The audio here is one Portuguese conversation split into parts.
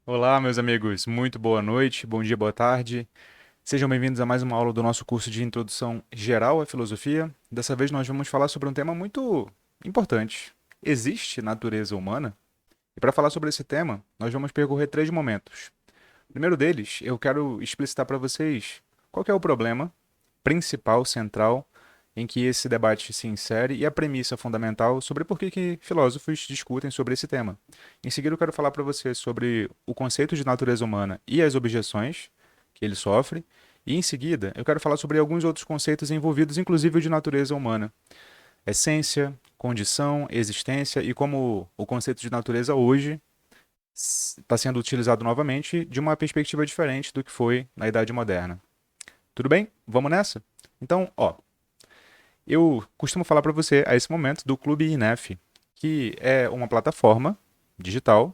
Olá, meus amigos, muito boa noite, bom dia, boa tarde. Sejam bem-vindos a mais uma aula do nosso curso de Introdução Geral à Filosofia. Dessa vez nós vamos falar sobre um tema muito importante. Existe natureza humana? E para falar sobre esse tema, nós vamos percorrer três momentos. O primeiro deles, eu quero explicitar para vocês qual que é o problema principal, central, em que esse debate se insere e a premissa fundamental sobre por que filósofos discutem sobre esse tema. Em seguida, eu quero falar para você sobre o conceito de natureza humana e as objeções que ele sofre. E em seguida, eu quero falar sobre alguns outros conceitos envolvidos, inclusive o de natureza humana: essência, condição, existência e como o conceito de natureza hoje está sendo utilizado novamente de uma perspectiva diferente do que foi na Idade Moderna. Tudo bem? Vamos nessa? Então, eu costumo falar para você a esse momento do Clube INEF, que é uma plataforma digital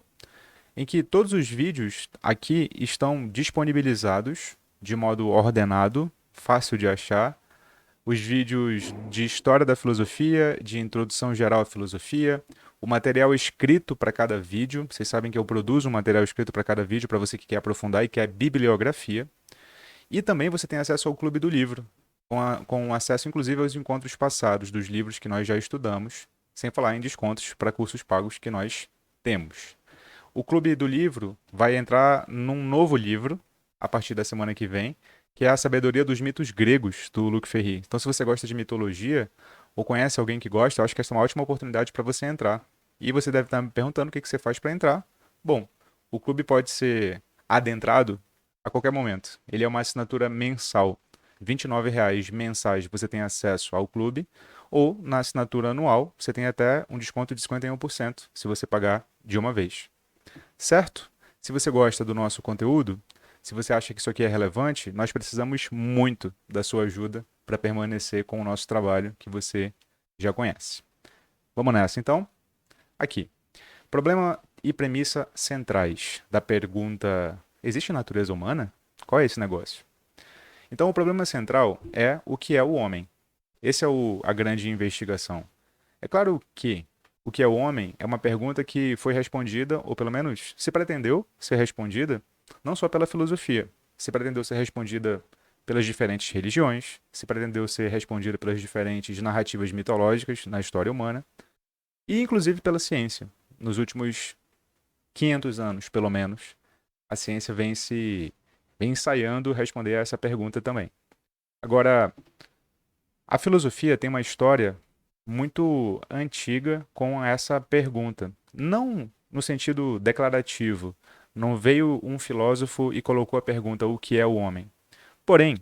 em que todos os vídeos aqui estão disponibilizados de modo ordenado, fácil de achar. Os vídeos de história da filosofia, de introdução geral à filosofia, o material escrito para cada vídeo. Vocês sabem que eu produzo um material escrito para cada vídeo para você que quer aprofundar e quer bibliografia. E também você tem acesso ao Clube do Livro, com acesso inclusive aos encontros passados dos livros que nós já estudamos, sem falar em descontos para cursos pagos que nós temos. O Clube do Livro vai entrar num novo livro a partir da semana que vem, que é A Sabedoria dos Mitos Gregos, do Luc Ferry. Então, se você gosta de mitologia ou conhece alguém que gosta, eu acho que essa é uma ótima oportunidade para você entrar. E você deve estar me perguntando o que você faz para entrar. Bom, o clube pode ser adentrado a qualquer momento. Ele é uma assinatura mensal. R$ 29 mensais você tem acesso ao clube, ou na assinatura anual você tem até um desconto de 51% se você pagar de uma vez. Certo? Se você gosta do nosso conteúdo, se você acha que isso aqui é relevante, nós precisamos muito da sua ajuda para permanecer com o nosso trabalho que você já conhece. Vamos nessa então? Aqui. Problema e premissa centrais da pergunta: existe natureza humana? Qual é esse negócio? Então, o problema central é o que é o homem. Esse é a grande investigação. É claro que o que é o homem é uma pergunta que foi respondida, ou pelo menos se pretendeu ser respondida, não só pela filosofia, se pretendeu ser respondida pelas diferentes religiões, se pretendeu ser respondida pelas diferentes narrativas mitológicas na história humana, e inclusive pela ciência. Nos últimos 500 anos, pelo menos, a ciência vem ensaiando responder a essa pergunta também. Agora, a filosofia tem uma história muito antiga com essa pergunta. Não no sentido declarativo. Não veio um filósofo e colocou a pergunta: o que é o homem? Porém,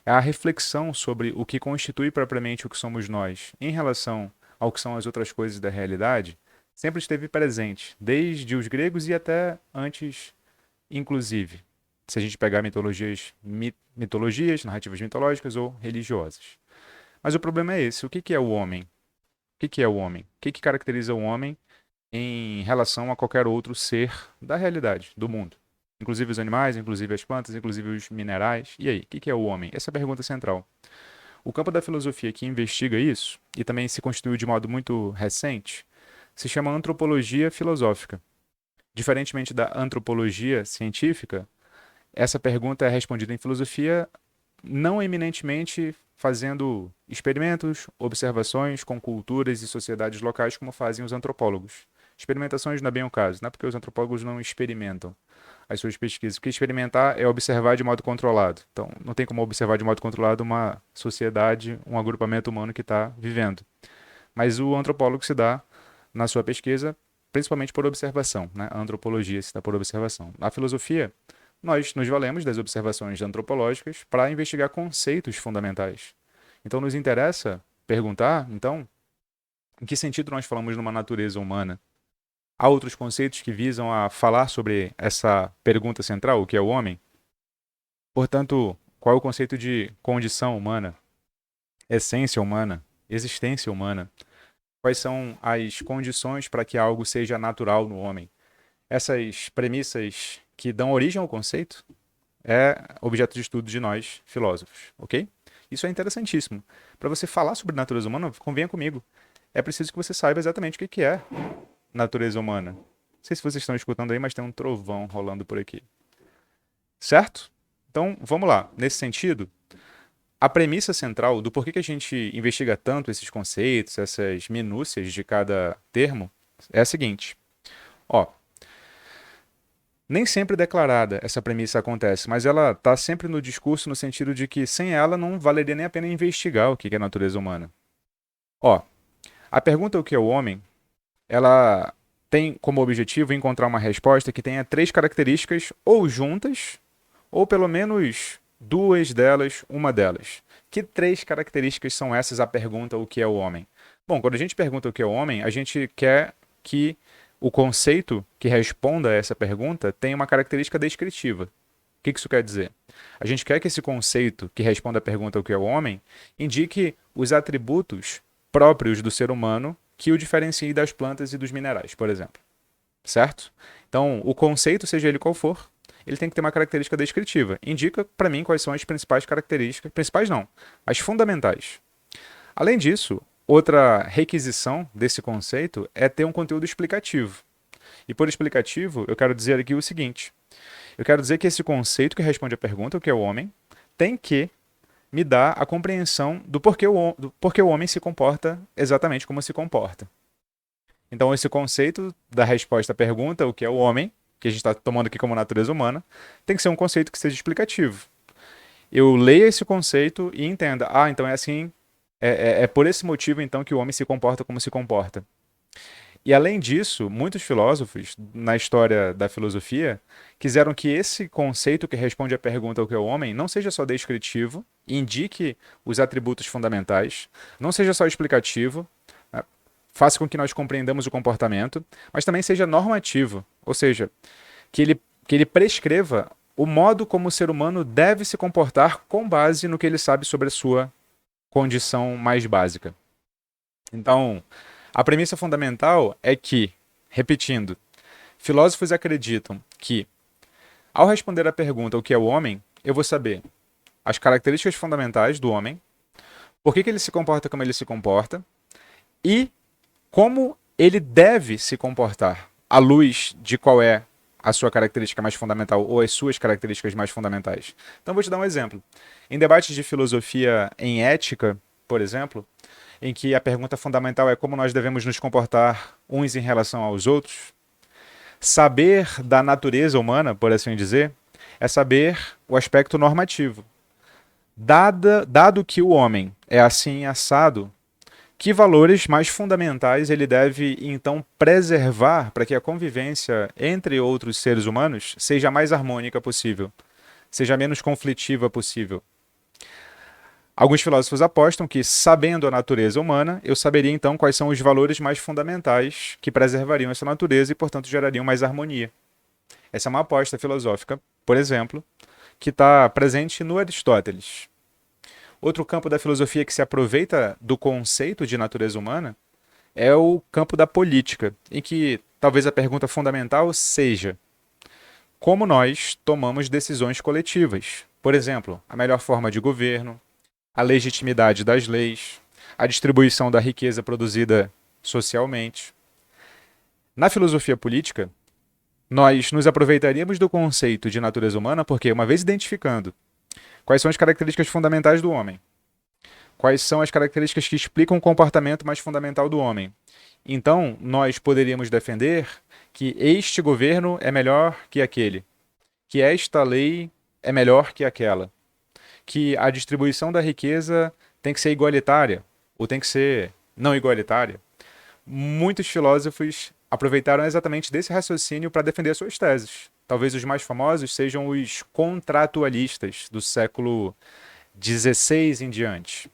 a reflexão sobre o que constitui propriamente o que somos nós em relação ao que são as outras coisas da realidade sempre esteve presente, desde os gregos e até antes, inclusive. Se a gente pegar mitologias, narrativas mitológicas ou religiosas. Mas o problema é esse: o que é o homem? O que é o homem? O que caracteriza o homem em relação a qualquer outro ser da realidade, do mundo? Inclusive os animais, inclusive as plantas, inclusive os minerais. E aí, o que é o homem? Essa é a pergunta central. O campo da filosofia que investiga isso, e também se constituiu de modo muito recente, se chama antropologia filosófica. Diferentemente da antropologia científica, essa pergunta é respondida em filosofia não eminentemente fazendo experimentos, observações com culturas e sociedades locais como fazem os antropólogos. Experimentações não é bem o caso, não é porque os antropólogos não experimentam as suas pesquisas. Porque experimentar é observar de modo controlado. Então, não tem como observar de modo controlado uma sociedade, um agrupamento humano que está vivendo. Mas o antropólogo se dá na sua pesquisa principalmente por observação, né? A antropologia se dá por observação. A filosofia, nós nos valemos das observações antropológicas para investigar conceitos fundamentais. Então, nos interessa perguntar, então, em que sentido nós falamos numa natureza humana? Há outros conceitos que visam a falar sobre essa pergunta central, o que é o homem? Portanto, qual é o conceito de condição humana, essência humana, existência humana? Quais são as condições para que algo seja natural no homem? Essas premissas que dão origem ao conceito é objeto de estudo de nós, filósofos, ok? Isso é interessantíssimo. Para você falar sobre natureza humana, convenha comigo. É preciso que você saiba exatamente o que é natureza humana. sei se vocês estão escutando aí, mas tem um trovão rolando por aqui. Certo? Então, vamos lá. Nesse sentido, a premissa central do porquê que a gente investiga tanto esses conceitos, essas minúcias de cada termo, é a seguinte. Ó, nem sempre declarada essa premissa acontece, mas ela está sempre no discurso no sentido de que sem ela não valeria nem a pena investigar o que é a natureza humana. Ó, a pergunta o que é o homem, ela tem como objetivo encontrar uma resposta que tenha três características ou juntas, ou pelo menos duas delas, uma delas. Que três características são essas a pergunta o que é o homem? Bom, quando a gente pergunta o que é o homem, a gente quer que o conceito que responda a essa pergunta tenha uma característica descritiva. O que isso quer dizer? A gente quer que esse conceito que responda à pergunta o que é o homem indique os atributos próprios do ser humano que o diferenciem das plantas e dos minerais, por exemplo. Certo? Então, o conceito, seja ele qual for, ele tem que ter uma característica descritiva. Indica para mim quais são as principais características. Principais não, as fundamentais. Além disso, outra requisição desse conceito é ter um conteúdo explicativo. E por explicativo, eu quero dizer aqui o seguinte: eu quero dizer que esse conceito que responde à pergunta, o que é o homem, tem que me dar a compreensão do porquê o homem se comporta exatamente como se comporta. Então, esse conceito da resposta à pergunta, o que é o homem, que a gente está tomando aqui como natureza humana, tem que ser um conceito que seja explicativo. Eu leia esse conceito e entenda, então é assim, é por esse motivo então que o homem se comporta como se comporta. E além disso, muitos filósofos na história da filosofia quiseram que esse conceito que responde à pergunta o que é o homem não seja só descritivo, indique os atributos fundamentais, não seja só explicativo, faça com que nós compreendamos o comportamento, mas também seja normativo, ou seja, que ele prescreva o modo como o ser humano deve se comportar com base no que ele sabe sobre a sua condição mais básica. Então, a premissa fundamental é que, repetindo, filósofos acreditam que, ao responder à pergunta o que é o homem, eu vou saber as características fundamentais do homem, por que ele se comporta como ele se comporta e como ele deve se comportar à luz de qual é a sua característica mais fundamental ou as suas características mais fundamentais. Então vou te dar um exemplo. Em debates de filosofia em ética, por exemplo, em que a pergunta fundamental é como nós devemos nos comportar uns em relação aos outros, saber da natureza humana, por assim dizer, é saber o aspecto normativo. Dado que o homem é assim assado, que valores mais fundamentais ele deve, então, preservar para que a convivência entre outros seres humanos seja a mais harmônica possível, seja a menos conflitiva possível? Alguns filósofos apostam que, sabendo a natureza humana, eu saberia, então, quais são os valores mais fundamentais que preservariam essa natureza e, portanto, gerariam mais harmonia. Essa é uma aposta filosófica, por exemplo, que está presente no Aristóteles. Outro campo da filosofia que se aproveita do conceito de natureza humana é o campo da política, em que talvez a pergunta fundamental seja como nós tomamos decisões coletivas. Por exemplo, a melhor forma de governo, a legitimidade das leis, a distribuição da riqueza produzida socialmente. Na filosofia política, nós nos aproveitaríamos do conceito de natureza humana porque, uma vez identificando quais são as características fundamentais do homem, quais são as características que explicam o comportamento mais fundamental do homem. Então, nós poderíamos defender que este governo é melhor que aquele, que esta lei é melhor que aquela, que a distribuição da riqueza tem que ser igualitária ou tem que ser não igualitária. Muitos filósofos aproveitaram exatamente desse raciocínio para defender suas teses. Talvez os mais famosos sejam os contratualistas do século XVI em diante.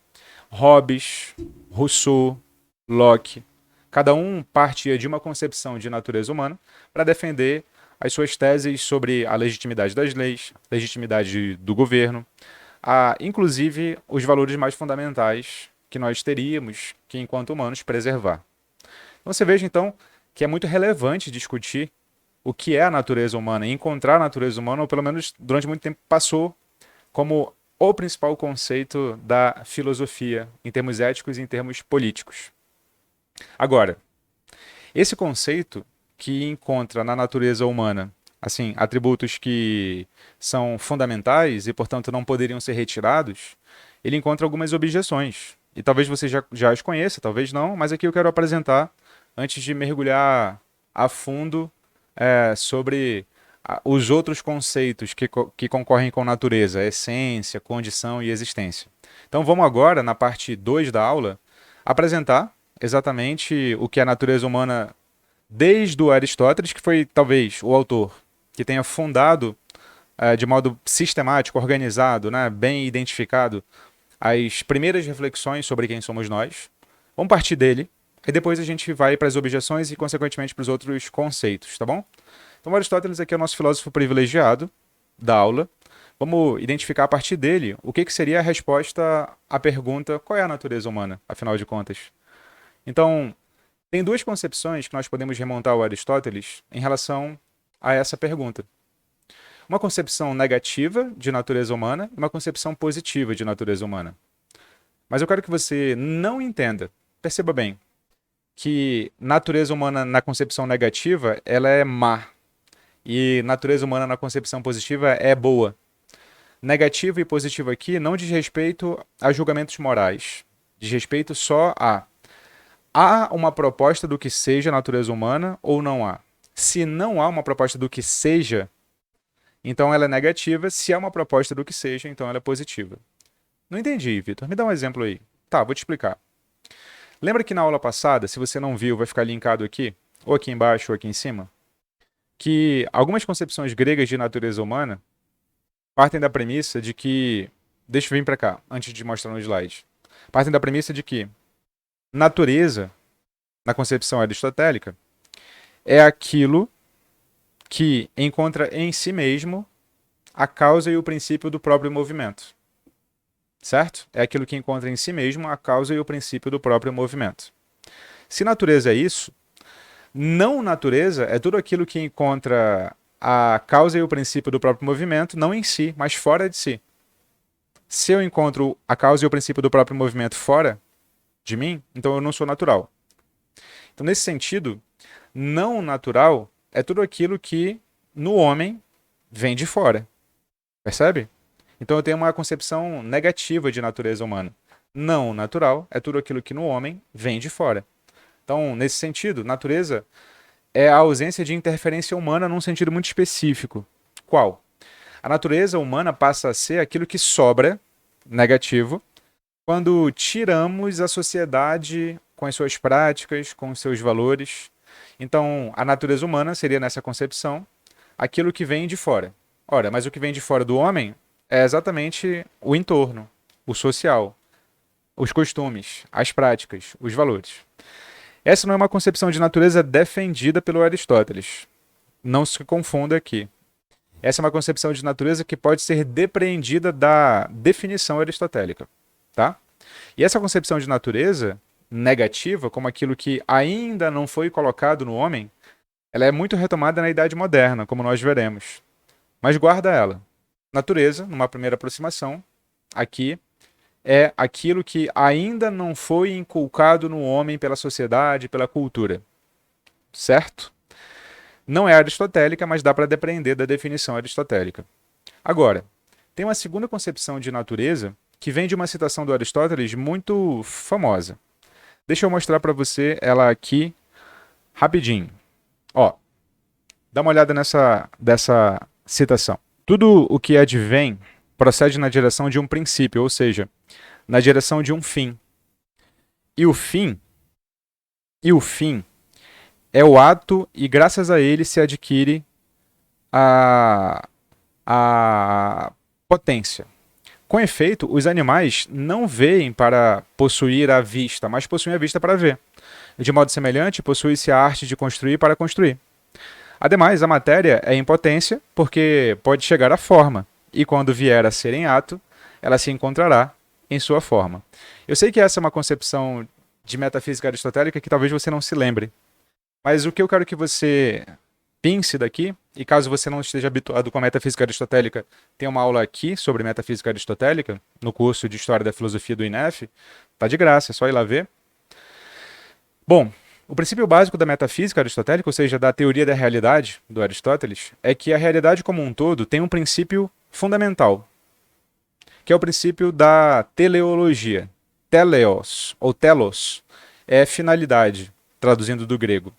Hobbes, Rousseau, Locke, cada um partia de uma concepção de natureza humana para defender as suas teses sobre a legitimidade das leis, legitimidade do governo, inclusive os valores mais fundamentais que nós teríamos que, enquanto humanos, preservar. Então você veja, então, que é muito relevante discutir o que é a natureza humana e encontrar a natureza humana, ou pelo menos durante muito tempo passou como o principal conceito da filosofia, em termos éticos e em termos políticos. Agora, esse conceito que encontra na natureza humana, assim, atributos que são fundamentais e, portanto, não poderiam ser retirados, ele encontra algumas objeções. E talvez você já as conheça, talvez não, mas aqui eu quero apresentar antes de mergulhar a fundo sobre os outros conceitos que concorrem com natureza, essência, condição e existência. Então vamos agora, na parte 2 da aula, apresentar exatamente o que é a natureza humana desde o Aristóteles, que foi talvez o autor que tenha fundado de modo sistemático, organizado, né, bem identificado, as primeiras reflexões sobre quem somos nós. Vamos partir dele, e depois a gente vai para as objeções e, consequentemente, para os outros conceitos, tá bom? Então, Aristóteles aqui é o nosso filósofo privilegiado da aula. Vamos identificar a partir dele o que seria a resposta à pergunta: qual é a natureza humana, afinal de contas? Então, tem duas concepções que nós podemos remontar ao Aristóteles em relação a essa pergunta. Uma concepção negativa de natureza humana e uma concepção positiva de natureza humana. Mas eu quero que você não entenda, perceba bem, que natureza humana na concepção negativa, ela é má. E natureza humana na concepção positiva é boa. Negativo e positivo aqui não diz respeito a julgamentos morais. Diz respeito só a: há uma proposta do que seja natureza humana ou não há? Se não há uma proposta do que seja, então ela é negativa. Se há uma proposta do que seja, então ela é positiva. Não entendi, Vitor. Me dá um exemplo aí. Tá, vou te explicar. Lembra que na aula passada, se você não viu, vai ficar linkado aqui, ou aqui embaixo ou aqui em cima, que algumas concepções gregas de natureza humana partem da premissa de que... Deixa eu vir para cá, antes de mostrar no slide. Partem da premissa de que natureza, na concepção aristotélica, é aquilo que encontra em si mesmo a causa e o princípio do próprio movimento. Certo? É aquilo que encontra em si mesmo a causa e o princípio do próprio movimento. Se natureza é isso, não natureza é tudo aquilo que encontra a causa e o princípio do próprio movimento, não em si, mas fora de si. Se eu encontro a causa e o princípio do próprio movimento fora de mim, então eu não sou natural. Então, nesse sentido, não natural é tudo aquilo que no homem vem de fora. Percebe? Então eu tenho uma concepção negativa de natureza humana. Não natural é tudo aquilo que no homem vem de fora. Então, nesse sentido, natureza é a ausência de interferência humana num sentido muito específico. Qual? A natureza humana passa a ser aquilo que sobra, negativo, quando tiramos a sociedade com as suas práticas, com os seus valores. Então, a natureza humana seria, nessa concepção, aquilo que vem de fora. Ora, mas o que vem de fora do homem é exatamente o entorno, o social, os costumes, as práticas, os valores. Essa não é uma concepção de natureza defendida pelo Aristóteles. Não se confunda aqui. Essa é uma concepção de natureza que pode ser depreendida da definição aristotélica, tá? E essa concepção de natureza negativa, como aquilo que ainda não foi colocado no homem, ela é muito retomada na Idade Moderna, como nós veremos. Mas guarda ela. Natureza, numa primeira aproximação, aqui é aquilo que ainda não foi inculcado no homem pela sociedade, pela cultura. Certo? Não é aristotélica, mas dá para depreender da definição aristotélica. Agora, tem uma segunda concepção de natureza que vem de uma citação do Aristóteles muito famosa. Deixa eu mostrar para você ela aqui rapidinho. Ó, dá uma olhada dessa citação. Tudo o que advém procede na direção de um princípio, ou seja, na direção de um fim. E o fim é o ato e graças a ele se adquire a potência. Com efeito, os animais não veem para possuir a vista, mas possuem a vista para ver. De modo semelhante, possui-se a arte de construir para construir. Ademais, a matéria é em potência porque pode chegar à forma, e quando vier a ser em ato, ela se encontrará em sua forma. Eu sei que essa é uma concepção de metafísica aristotélica que talvez você não se lembre, mas o que eu quero que você pense daqui, e caso você não esteja habituado com a metafísica aristotélica, tem uma aula aqui sobre metafísica aristotélica, no curso de História da Filosofia do INEF, tá de graça, é só ir lá ver. Bom, O princípio básico da metafísica aristotélica, ou seja, da teoria da realidade do Aristóteles, é que a realidade como um todo tem um princípio fundamental, que é o princípio da teleologia. Teleos, ou telos, é finalidade, traduzindo do grego.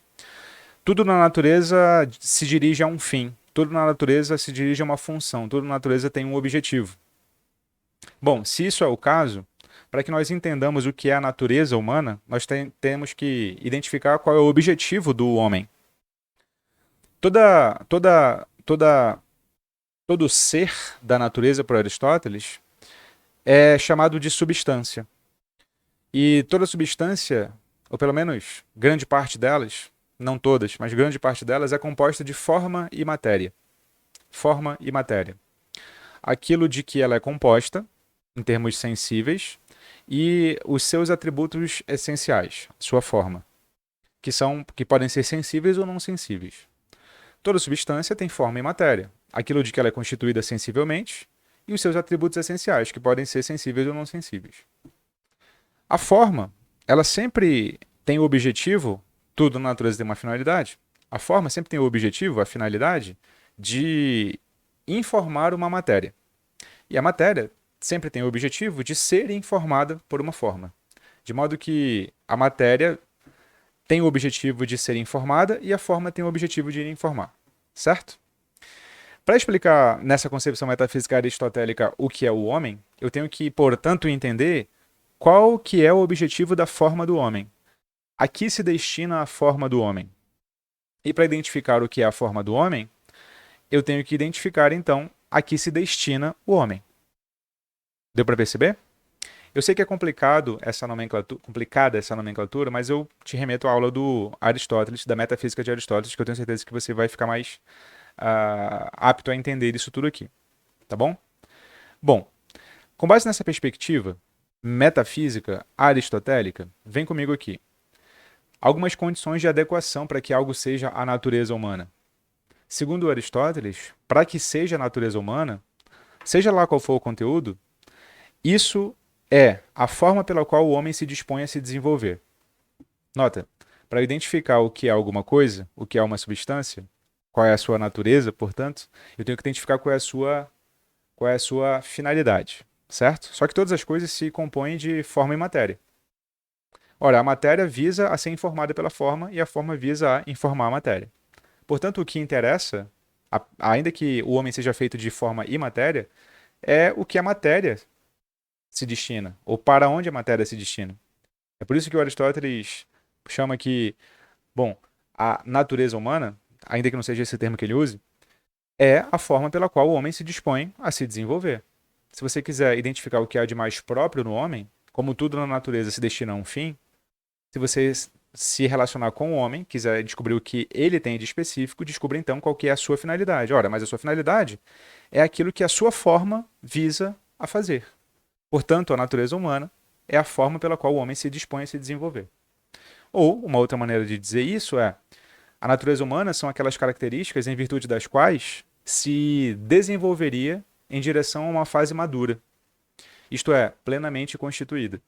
Tudo na natureza se dirige a um fim, tudo na natureza se dirige a uma função, tudo na natureza tem um objetivo. Bom, se isso é o caso, para que nós entendamos o que é a natureza humana, nós temos que identificar qual é o objetivo do homem. Toda, toda, toda, todo ser da natureza, por Aristóteles, é chamado de substância. E toda substância, ou pelo menos grande parte delas, não todas, mas grande parte delas, é composta de forma e matéria. Forma e matéria. Aquilo de que ela é composta, em termos sensíveis, e os seus atributos essenciais, sua forma, que podem ser sensíveis ou não sensíveis. Toda substância tem forma e matéria, aquilo de que ela é constituída sensivelmente, e os seus atributos essenciais, que podem ser sensíveis ou não sensíveis. A forma, ela sempre tem o objetivo, tudo na natureza tem uma finalidade, a forma sempre tem o objetivo, a finalidade, de informar uma matéria. E a matéria sempre tem o objetivo de ser informada por uma forma. De modo que a matéria tem o objetivo de ser informada e a forma tem o objetivo de informar. Certo? Para explicar nessa concepção metafísica aristotélica o que é o homem, eu tenho que, portanto, entender qual que é o objetivo da forma do homem. A que se destina a forma do homem? E para identificar o que é a forma do homem, eu tenho que identificar, então, a que se destina o homem. Deu para perceber? Eu sei que é complicada essa nomenclatura, mas eu te remeto à aula do Aristóteles, da metafísica de Aristóteles, que eu tenho certeza que você vai ficar mais apto a entender isso tudo aqui. Tá bom? Bom, com base nessa perspectiva metafísica aristotélica, vem comigo aqui. Algumas condições de adequação para que algo seja a natureza humana. Segundo Aristóteles, para que seja a natureza humana, seja lá qual for o conteúdo, isso é a forma pela qual o homem se dispõe a se desenvolver. Nota, para identificar o que é alguma coisa, o que é uma substância, qual é a sua natureza, portanto, eu tenho que identificar qual é a sua finalidade, certo? Só que todas as coisas se compõem de forma e matéria. Ora, a matéria visa a ser informada pela forma e a forma visa a informar a matéria. Portanto, o que interessa, ainda que o homem seja feito de forma e matéria, é o que a matéria se destina, ou para onde a matéria se destina. É por isso que o Aristóteles chama que, bom, a natureza humana, ainda que não seja esse termo que ele use, é a forma pela qual o homem se dispõe a se desenvolver. Se você quiser identificar o que há de mais próprio no homem, como tudo na natureza se destina a um fim, se você se relacionar com o homem, quiser descobrir o que ele tem de específico, descubra então qual que é a sua finalidade. Ora, mas a sua finalidade é aquilo que a sua forma visa a fazer. Portanto, a natureza humana é a forma pela qual o homem se dispõe a se desenvolver. Ou, uma outra maneira de dizer isso é: a natureza humana são aquelas características em virtude das quais se desenvolveria em direção a uma fase madura, isto é, plenamente constituída.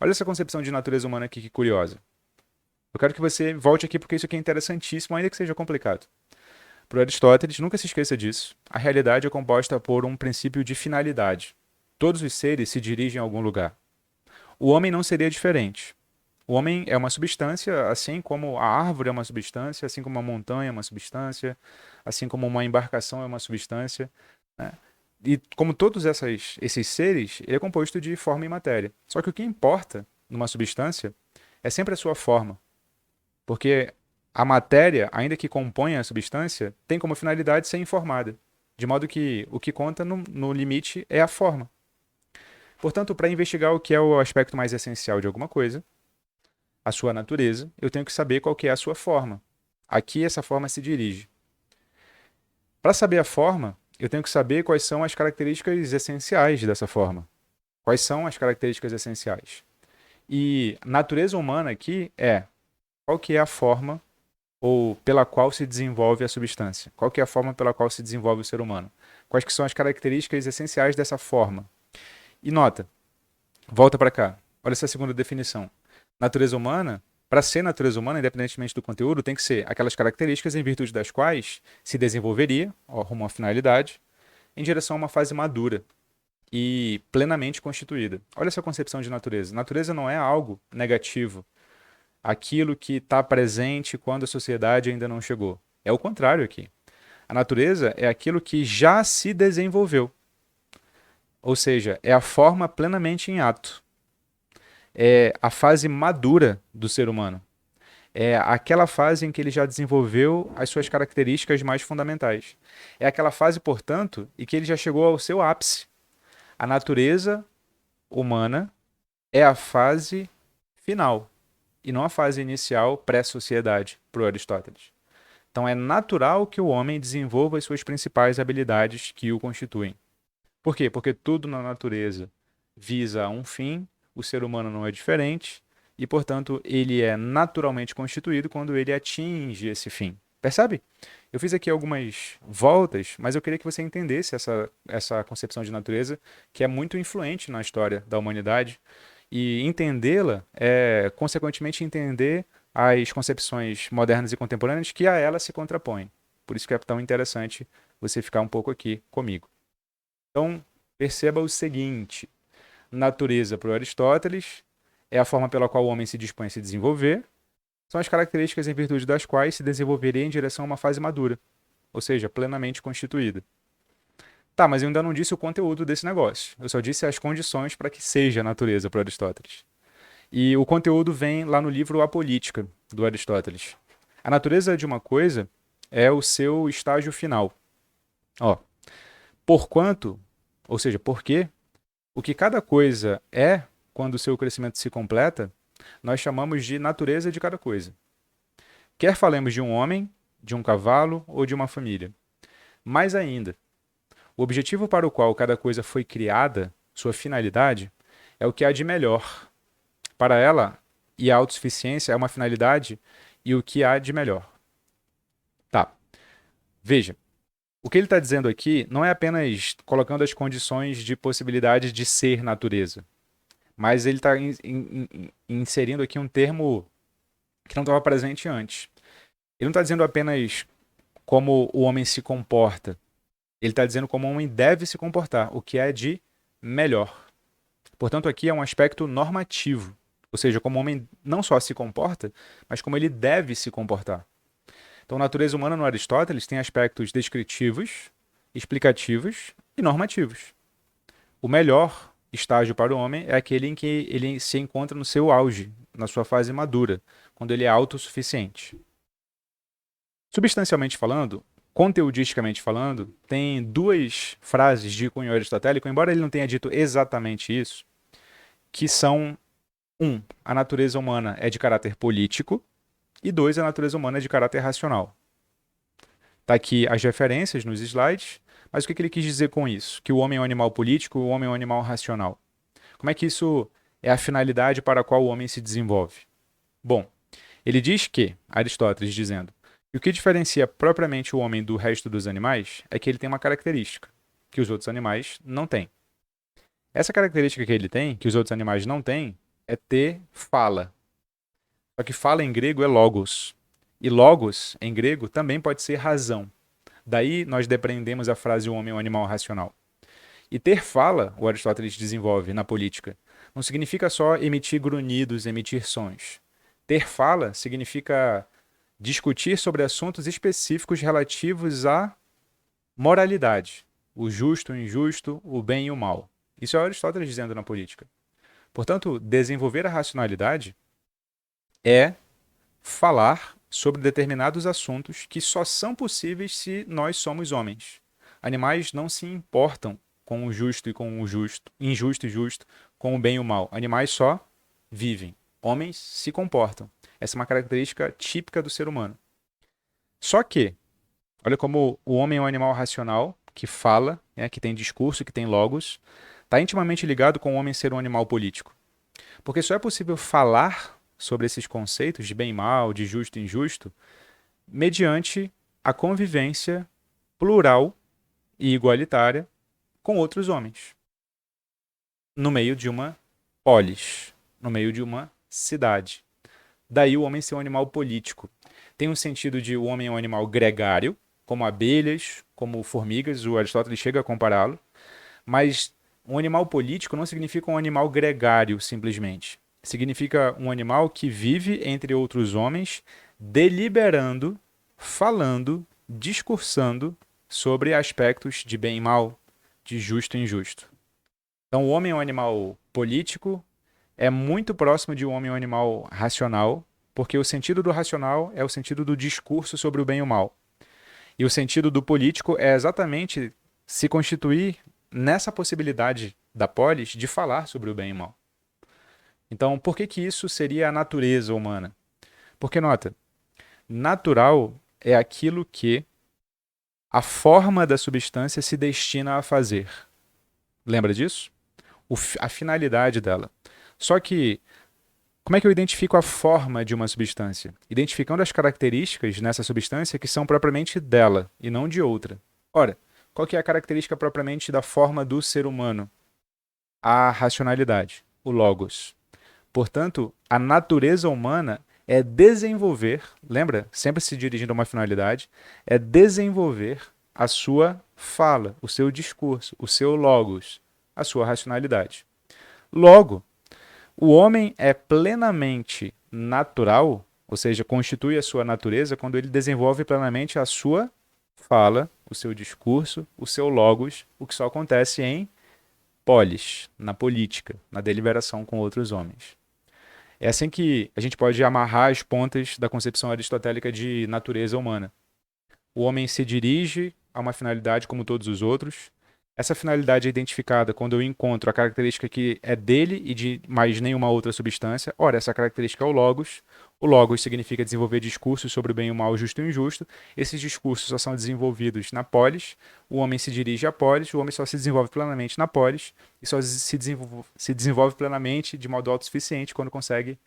Olha essa concepção de natureza humana aqui que curiosa. Eu quero que você volte aqui porque isso aqui é interessantíssimo, ainda que seja complicado. Para Aristóteles, nunca se esqueça disso. A realidade é composta por um princípio de finalidade. Todos os seres se dirigem a algum lugar. O homem não seria diferente. O homem é uma substância, assim como a árvore é uma substância, assim como a montanha é uma substância, assim como uma embarcação é uma substância, né? E como todos esses seres, ele é composto de forma e matéria. Só que o que importa numa substância é sempre a sua forma. Porque a matéria, ainda que componha a substância, tem como finalidade ser informada. De modo que o que conta no limite é a forma. Portanto, para investigar o que é o aspecto mais essencial de alguma coisa, a sua natureza, eu tenho que saber qual que é a sua forma. A que essa forma se dirige. Para saber a forma, eu tenho que saber quais são as características essenciais dessa forma. Quais são as características essenciais? E natureza humana aqui é qual que é a forma ou pela qual se desenvolve a substância? Qual que é a forma pela qual se desenvolve o ser humano? Quais que são as características essenciais dessa forma? E nota, volta para cá. Olha essa segunda definição. Natureza humana Para ser natureza humana, independentemente do conteúdo, tem que ser aquelas características em virtude das quais se desenvolveria, ó, rumo à finalidade, em direção a uma fase madura e plenamente constituída. Olha essa concepção de natureza. Natureza não é algo negativo, aquilo que está presente quando a sociedade ainda não chegou. É o contrário aqui. A natureza é aquilo que já se desenvolveu, ou seja, é a forma plenamente em ato. É a fase madura do ser humano. É aquela fase em que ele já desenvolveu as suas características mais fundamentais. É aquela fase, portanto, em que ele já chegou ao seu ápice. A natureza humana é a fase final e não a fase inicial pré-sociedade, para o Aristóteles. Então é natural que o homem desenvolva as suas principais habilidades que o constituem. Por quê? Porque tudo na natureza visa um fim, o ser humano não é diferente e, portanto, ele é naturalmente constituído quando ele atinge esse fim. Percebe? Eu fiz aqui algumas voltas, mas eu queria que você entendesse essa concepção de natureza que é muito influente na história da humanidade e entendê-la é, consequentemente, entender as concepções modernas e contemporâneas que a ela se contrapõem. Por isso que é tão interessante você ficar um pouco aqui comigo. Então, perceba o seguinte: natureza para o Aristóteles é a forma pela qual o homem se dispõe a se desenvolver, são as características em virtude das quais se desenvolveria em direção a uma fase madura, ou seja, plenamente constituída. Tá, mas eu ainda não disse o conteúdo desse negócio. Eu só disse as condições para que seja a natureza para Aristóteles. E o conteúdo vem lá no livro A Política, do Aristóteles. A natureza de uma coisa é o seu estágio final. Ó, porquanto, ou seja, porque o que cada coisa é quando o seu crescimento se completa, nós chamamos de natureza de cada coisa. Quer falemos de um homem, de um cavalo ou de uma família. Mais ainda, o objetivo para o qual cada coisa foi criada, sua finalidade, é o que há de melhor. Para ela, e a autossuficiência é uma finalidade e o que há de melhor. Tá, veja, o que ele está dizendo aqui não é apenas colocando as condições de possibilidade de ser natureza, mas ele está inserindo aqui um termo que não estava presente antes. Ele não está dizendo apenas como o homem se comporta, ele está dizendo como o homem deve se comportar, o que é de melhor. Portanto, aqui é um aspecto normativo, ou seja, como o homem não só se comporta, mas como ele deve se comportar. Então, a natureza humana no Aristóteles tem aspectos descritivos, explicativos e normativos. O melhor estágio para o homem é aquele em que ele se encontra no seu auge, na sua fase madura, quando ele é autossuficiente. Substancialmente falando, conteudisticamente falando, tem duas frases de cunho aristotélico, embora ele não tenha dito exatamente isso, que são: um, a natureza humana é de caráter político, e dois, a natureza humana é de caráter racional. Está aqui as referências nos slides, mas o que ele quis dizer com isso? Que o homem é um animal político, o homem é um animal racional. Como é que isso é a finalidade para a qual o homem se desenvolve? Bom, ele diz que, Aristóteles dizendo, que o que diferencia propriamente o homem do resto dos animais é que ele tem uma característica que os outros animais não têm. Essa característica que ele tem, que os outros animais não têm, é ter fala. Só que fala em grego é logos. E logos, em grego, também pode ser razão. Daí nós depreendemos a frase o homem é um animal racional. E ter fala, o Aristóteles desenvolve na política, não significa só emitir grunhidos, emitir sons. Ter fala significa discutir sobre assuntos específicos relativos à moralidade, o justo, o injusto, o bem e o mal. Isso é Aristóteles dizendo na política. Portanto, desenvolver a racionalidade é falar sobre determinados assuntos que só são possíveis se nós somos homens. Animais não se importam com o justo e com o justo, injusto e justo, com o bem e o mal. Animais só vivem. Homens se comportam. Essa é uma característica típica do ser humano. Só que, olha como o homem é um animal racional, que fala, né, que tem discurso, que tem logos, está intimamente ligado com o homem ser um animal político. Porque só é possível falar sobre esses conceitos de bem e mal, de justo e injusto, mediante a convivência plural e igualitária com outros homens, no meio de uma polis, no meio de uma cidade. Daí o homem ser um animal político. Tem um sentido de o homem é um animal gregário, como abelhas, como formigas, o Aristóteles chega a compará-lo, mas um animal político não significa um animal gregário, simplesmente. Significa um animal que vive entre outros homens, deliberando, falando, discursando sobre aspectos de bem e mal, de justo e injusto. Então, o homem é um animal político, é muito próximo de um homem um animal racional, porque o sentido do racional é o sentido do discurso sobre o bem e o mal. E o sentido do político é exatamente se constituir nessa possibilidade da polis de falar sobre o bem e o mal. Então, por que que isso seria a natureza humana? Porque, nota, natural é aquilo que a forma da substância se destina a fazer. Lembra disso? A finalidade dela. Só que, como é que eu identifico a forma de uma substância? Identificando as características nessa substância que são propriamente dela e não de outra. Ora, qual que é a característica propriamente da forma do ser humano? A racionalidade, o logos. Portanto, a natureza humana é desenvolver, lembra? Sempre se dirigindo a uma finalidade, é desenvolver a sua fala, o seu discurso, o seu logos, a sua racionalidade. Logo, o homem é plenamente natural, ou seja, constitui a sua natureza quando ele desenvolve plenamente a sua fala, o seu discurso, o seu logos, o que só acontece em polis, na política, na deliberação com outros homens. É assim que a gente pode amarrar as pontas da concepção aristotélica de natureza humana. O homem se dirige a uma finalidade como todos os outros. Essa finalidade é identificada quando eu encontro a característica que é dele e de mais nenhuma outra substância. Ora, essa característica é o logos. O logos significa desenvolver discursos sobre o bem e o mal, o justo e o injusto. Esses discursos só são desenvolvidos na polis. O homem se dirige à polis, o homem só se desenvolve plenamente na polis e só se desenvolve plenamente de modo autossuficiente quando consegue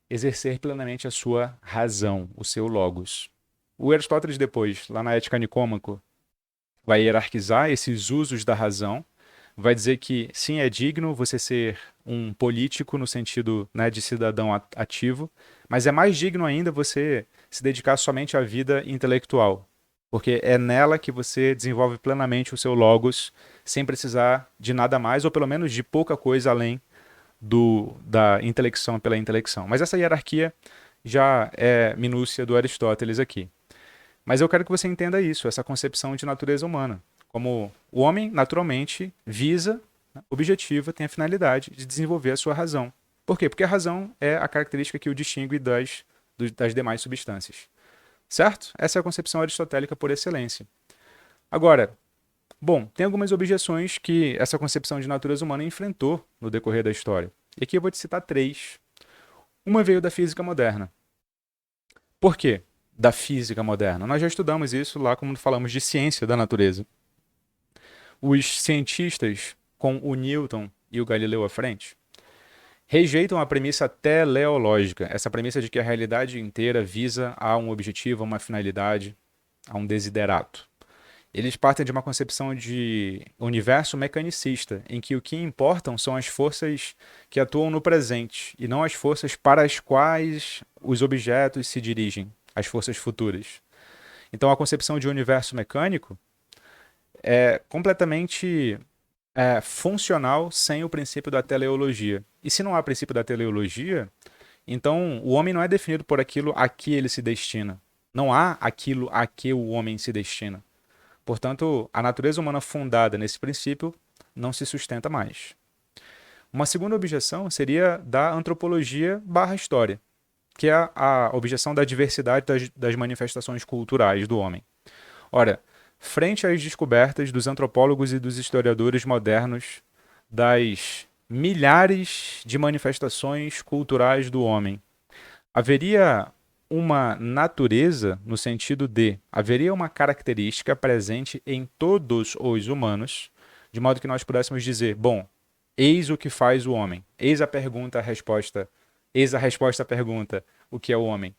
exercer plenamente a sua razão, o seu logos. O Aristóteles depois, lá na Ética Nicômaco, vai hierarquizar esses usos da razão, vai dizer que sim, é digno você ser um político no sentido, né, de cidadão ativo, mas é mais digno ainda você se dedicar somente à vida intelectual, porque é nela que você desenvolve plenamente o seu logos, sem precisar de nada mais, ou pelo menos de pouca coisa além da intelecção pela intelecção. Mas essa hierarquia já é minúcia do Aristóteles aqui. Mas eu quero que você entenda isso, essa concepção de natureza humana. Como o homem, naturalmente, visa, né, objetiva, tem a finalidade de desenvolver a sua razão. Por quê? Porque a razão é a característica que o distingue das demais substâncias. Certo? Essa é a concepção aristotélica por excelência. Agora, bom, tem algumas objeções que essa concepção de natureza humana enfrentou no decorrer da história. E aqui eu vou te citar três. Uma veio da física moderna. Por quê? Da física moderna. Nós já estudamos isso lá quando falamos de ciência da natureza. Os cientistas, com o Newton e o Galileu à frente, rejeitam a premissa teleológica, essa premissa de que a realidade inteira visa a um objetivo, a uma finalidade, a um desiderato. Eles partem de uma concepção de universo mecanicista, em que o que importam são as forças que atuam no presente e não as forças para as quais os objetos se dirigem, as forças futuras. Então, a concepção de universo mecânico é completamente funcional sem o princípio da teleologia. E se não há princípio da teleologia, então o homem não é definido por aquilo a que ele se destina. Não há aquilo a que o homem se destina. Portanto, a natureza humana fundada nesse princípio não se sustenta mais. Uma segunda objeção seria da antropologia barra história, que é a objeção da diversidade das manifestações culturais do homem. Ora, frente às descobertas dos antropólogos e dos historiadores modernos das milhares de manifestações culturais do homem, haveria uma natureza no sentido de haveria uma característica presente em todos os humanos, de modo que nós pudéssemos dizer, bom, eis o que faz o homem, eis a pergunta, a resposta, eis a resposta à pergunta, o que é o homem.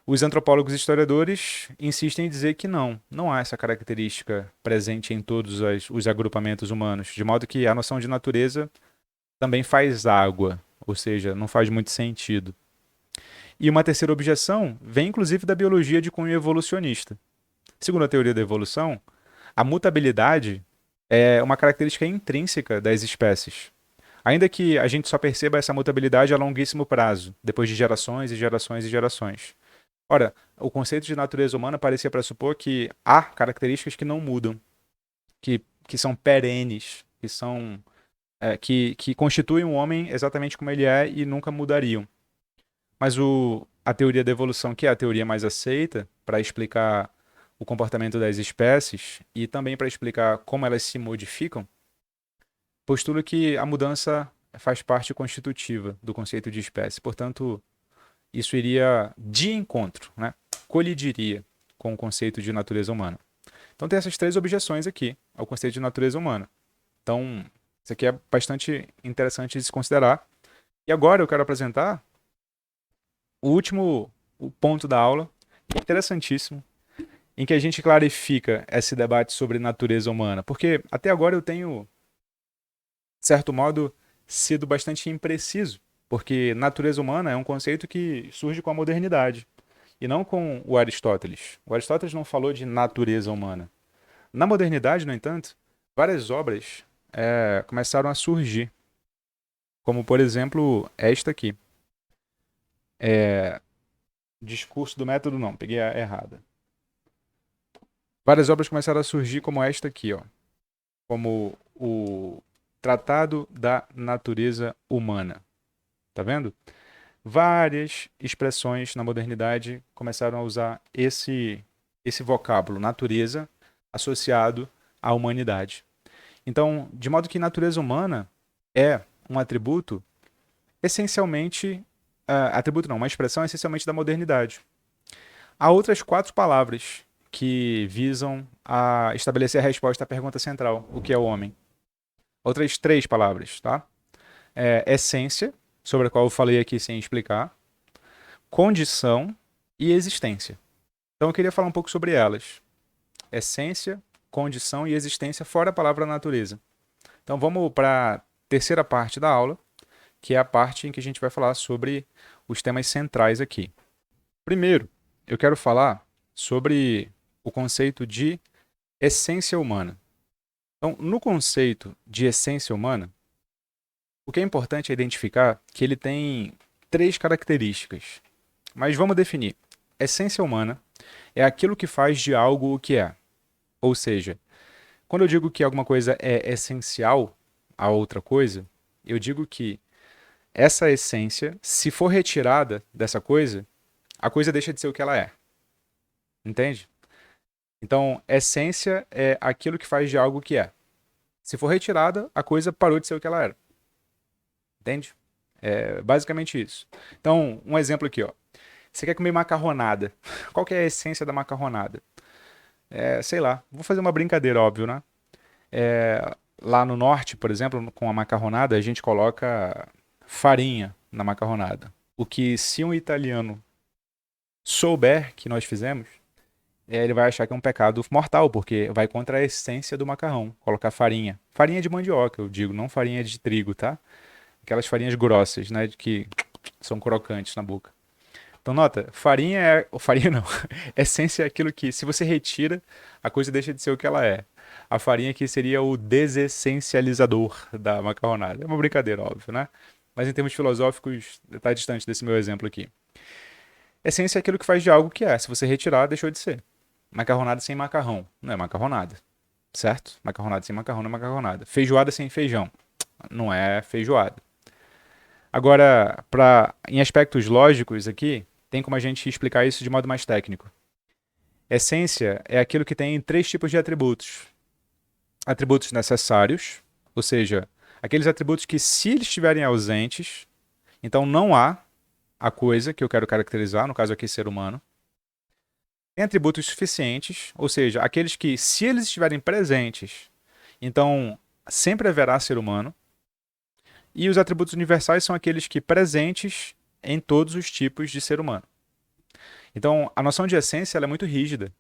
Os antropólogos e historiadores insistem em dizer que não há essa característica presente em todos os agrupamentos humanos, de modo que a noção de natureza também faz água, ou seja, não faz muito sentido. E uma terceira objeção vem inclusive da biologia de cunho evolucionista. Segundo a teoria da evolução, a mutabilidade é uma característica intrínseca das espécies. Ainda que a gente só perceba essa mutabilidade a longuíssimo prazo, depois de gerações e gerações e gerações. Ora, o conceito de natureza humana parecia pressupor que há características que não mudam, que são perenes, que constituem o homem exatamente como ele é e nunca mudariam. Mas a teoria da evolução, que é a teoria mais aceita para explicar o comportamento das espécies e também para explicar como elas se modificam, postula que a mudança faz parte constitutiva do conceito de espécie. Portanto, isso iria de encontro, né? Colidiria com o conceito de natureza humana. Então tem essas três objeções aqui ao conceito de natureza humana. Então, isso aqui é bastante interessante de se considerar. E agora eu quero apresentar o ponto da aula, interessantíssimo, em que a gente clarifica esse debate sobre natureza humana. Porque até agora eu tenho, de certo modo, sido bastante impreciso, porque natureza humana é um conceito que surge com a modernidade e não com o Aristóteles. O Aristóteles não falou de natureza humana. Na modernidade, no entanto, várias obras começaram a surgir, como por exemplo esta aqui. Discurso do método, não, peguei a errada. Várias obras começaram a surgir como esta aqui, ó, como o Tratado da Natureza Humana. Tá vendo? Várias expressões na modernidade começaram a usar esse vocábulo, natureza, associado à humanidade. Então, de modo que natureza humana é um atributo essencialmente, atributo não, uma expressão essencialmente da modernidade. Há outras 4 palavras que visam a estabelecer a resposta à pergunta central, o que é o homem. Outras 3 palavras, tá? Essência, sobre a qual eu falei aqui sem explicar, condição e existência. Então eu queria falar um pouco sobre elas. Essência, condição e existência, fora a palavra natureza. Então vamos para a terceira parte da aula, que é a parte em que a gente vai falar sobre os temas centrais aqui. Primeiro, eu quero falar sobre o conceito de essência humana. Então, no conceito de essência humana, o que é importante é identificar que ele tem 3 características. Mas vamos definir. Essência humana é aquilo que faz de algo o que é. Ou seja, quando eu digo que alguma coisa é essencial a outra coisa, eu digo que essa essência, se for retirada dessa coisa, a coisa deixa de ser o que ela é. Entende? Então, essência é aquilo que faz de algo o que é. Se for retirada, a coisa parou de ser o que ela era. Entende? É basicamente isso. Então, um exemplo aqui, ó. Você quer comer macarronada. Qual que é a essência da macarronada? Sei lá, vou fazer uma brincadeira, óbvio, né? Lá no norte, por exemplo, com a macarronada, a gente coloca farinha na macarronada. O que, se um italiano souber que nós fizemos, ele vai achar que é um pecado mortal, porque vai contra a essência do macarrão, colocar farinha. Farinha de mandioca, eu digo, não farinha de trigo, tá? Aquelas farinhas grossas, né, que são crocantes na boca. Então nota, farinha é... Farinha não. Essência é aquilo que, se você retira, a coisa deixa de ser o que ela é. A farinha aqui seria o desessencializador da macarronada. É uma brincadeira, óbvio, né? Mas em termos filosóficos, está distante desse meu exemplo aqui. Essência é aquilo que faz de algo que é. Se você retirar, deixou de ser. Macarronada sem macarrão. Não é macarronada. Certo? Macarronada sem macarrão não é macarronada. Feijoada sem feijão. Não é feijoada. Agora, em aspectos lógicos aqui, tem como a gente explicar isso de modo mais técnico. Essência é aquilo que tem 3 tipos de atributos. Atributos necessários, ou seja, aqueles atributos que, se eles estiverem ausentes, então não há a coisa que eu quero caracterizar, no caso aqui ser humano. Tem atributos suficientes, ou seja, aqueles que, se eles estiverem presentes, então sempre haverá ser humano. E os atributos universais são aqueles que presentes em todos os tipos de ser humano. Então, a noção de essência ela é muito rígida.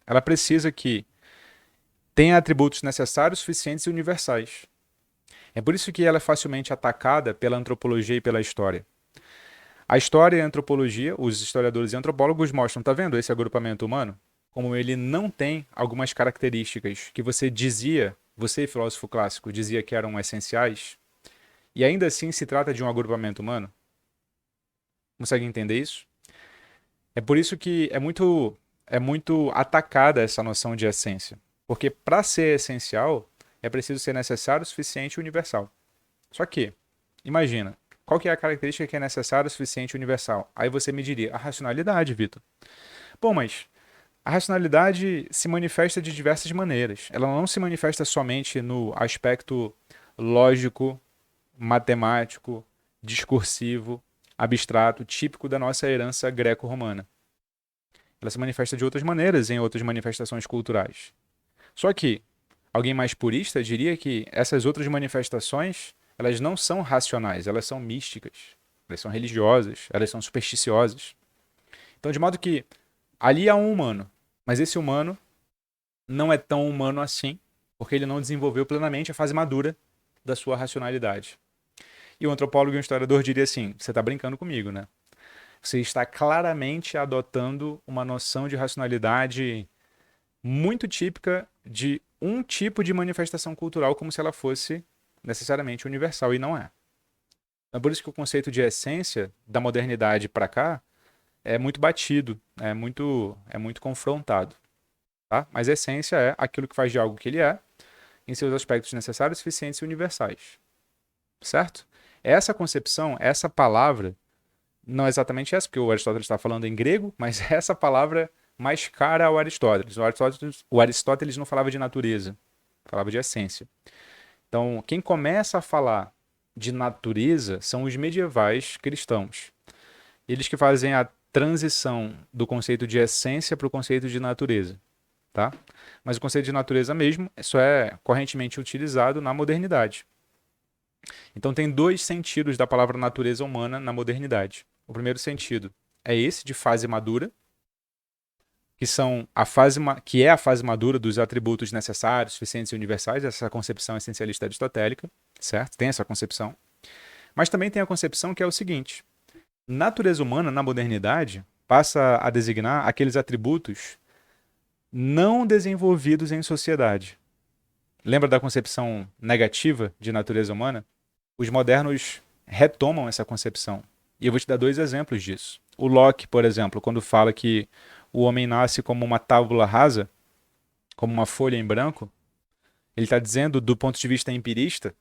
Ela precisa que tenha atributos necessários, suficientes e universais. É por isso que ela é facilmente atacada pela antropologia e pela história. A história e a antropologia, os historiadores e antropólogos mostram, tá vendo esse agrupamento humano? Como ele não tem algumas características que você dizia, você, filósofo clássico, dizia que eram essenciais, e ainda assim se trata de um agrupamento humano? Consegue entender isso? É por isso que é muito atacada essa noção de essência. Porque para ser essencial, é preciso ser necessário, suficiente e universal. Só que, imagina, qual que é a característica que é necessária, suficiente e universal? Aí você me diria, a racionalidade, Vitor. Bom, mas a racionalidade se manifesta de diversas maneiras. Ela não se manifesta somente no aspecto lógico, matemático, discursivo, abstrato, típico da nossa herança greco-romana. Ela se manifesta de outras maneiras em outras manifestações culturais. Só que alguém mais purista diria que essas outras manifestações, elas não são racionais, elas são místicas, elas são religiosas, elas são supersticiosas. Então, de modo que ali há um humano, mas esse humano não é tão humano assim, porque ele não desenvolveu plenamente a fase madura da sua racionalidade. E o antropólogo e o historiador diria assim: você está brincando comigo, né? Você está claramente adotando uma noção de racionalidade muito típica de um tipo de manifestação cultural, como se ela fosse necessariamente universal, e não é. É por isso que o conceito de essência da modernidade para cá é muito batido, é muito confrontado. Tá? Mas a essência é aquilo que faz de algo que ele é, em seus aspectos necessários, suficientes e universais. Certo? Essa concepção, essa palavra, não é exatamente essa, porque o Aristóteles está falando em grego, mas essa palavra mais cara ao Aristóteles. O Aristóteles não falava de natureza, falava de essência. Então, quem começa a falar de natureza são os medievais cristãos. Eles que fazem a transição do conceito de essência para o conceito de natureza. Tá? Mas o conceito de natureza mesmo só é correntemente utilizado na modernidade. Então tem dois sentidos da palavra natureza humana na modernidade. O primeiro sentido é esse de fase madura, que é a fase madura dos atributos necessários, suficientes e universais, essa concepção essencialista aristotélica, certo? Tem essa concepção. Mas também tem a concepção que é o seguinte: natureza humana na modernidade passa a designar aqueles atributos não desenvolvidos em sociedade. Lembra da concepção negativa de natureza humana? Os modernos retomam essa concepção. E eu vou te dar dois exemplos disso. O Locke, por exemplo, quando fala que o homem nasce como uma tábula rasa, como uma folha em branco, ele está dizendo do ponto de vista empirista,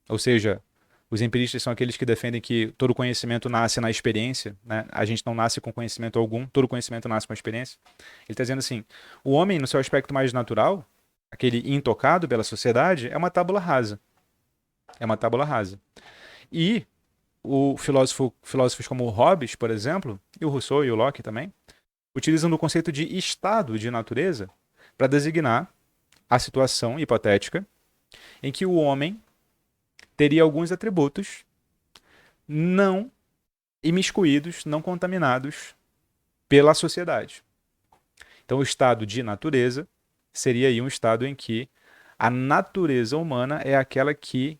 ou seja, os empiristas são aqueles que defendem que todo conhecimento nasce na experiência, né? A gente não nasce com conhecimento algum, todo conhecimento nasce com a experiência. Ele está dizendo assim, o homem, no seu aspecto mais natural, aquele intocado pela sociedade, é uma tábula rasa. É uma tábula rasa. E filósofos como o Hobbes, por exemplo, e o Rousseau e o Locke também, utilizam o conceito de estado de natureza para designar a situação hipotética em que o homem teria alguns atributos não imiscuídos, não contaminados pela sociedade. Então, o estado de natureza seria aí um estado em que a natureza humana é aquela que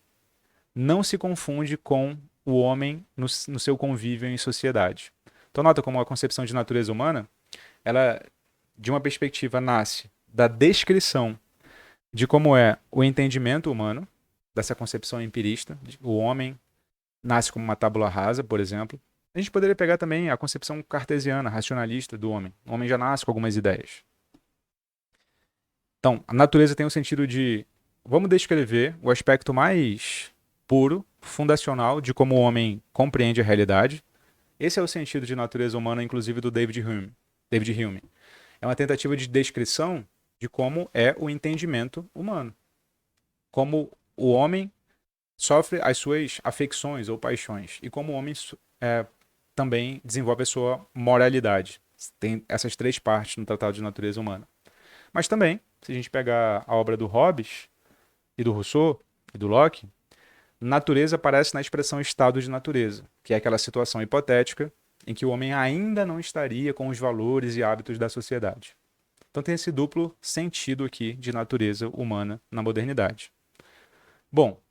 não se confunde com o homem no seu convívio em sociedade. Então, nota como a concepção de natureza humana, ela, de uma perspectiva, nasce da descrição de como é o entendimento humano, dessa concepção empirista. O homem nasce como uma tábula rasa, por exemplo. A gente poderia pegar também a concepção cartesiana, racionalista do homem. O homem já nasce com algumas ideias. Então, a natureza tem o sentido de... Vamos descrever o aspecto mais puro, fundacional, de como o homem compreende a realidade. Esse é o sentido de natureza humana, inclusive, do David Hume. David Hume. É uma tentativa de descrição de como é o entendimento humano. Como o homem sofre as suas afecções ou paixões. E como o homem também desenvolve a sua moralidade. Tem essas três partes no Tratado de Natureza Humana. Mas também, se a gente pegar a obra do Hobbes e do Rousseau e do Locke, natureza aparece na expressão estado de natureza, que é aquela situação hipotética em que o homem ainda não estaria com os valores e hábitos da sociedade. Então tem esse duplo sentido aqui de natureza humana na modernidade. Bom,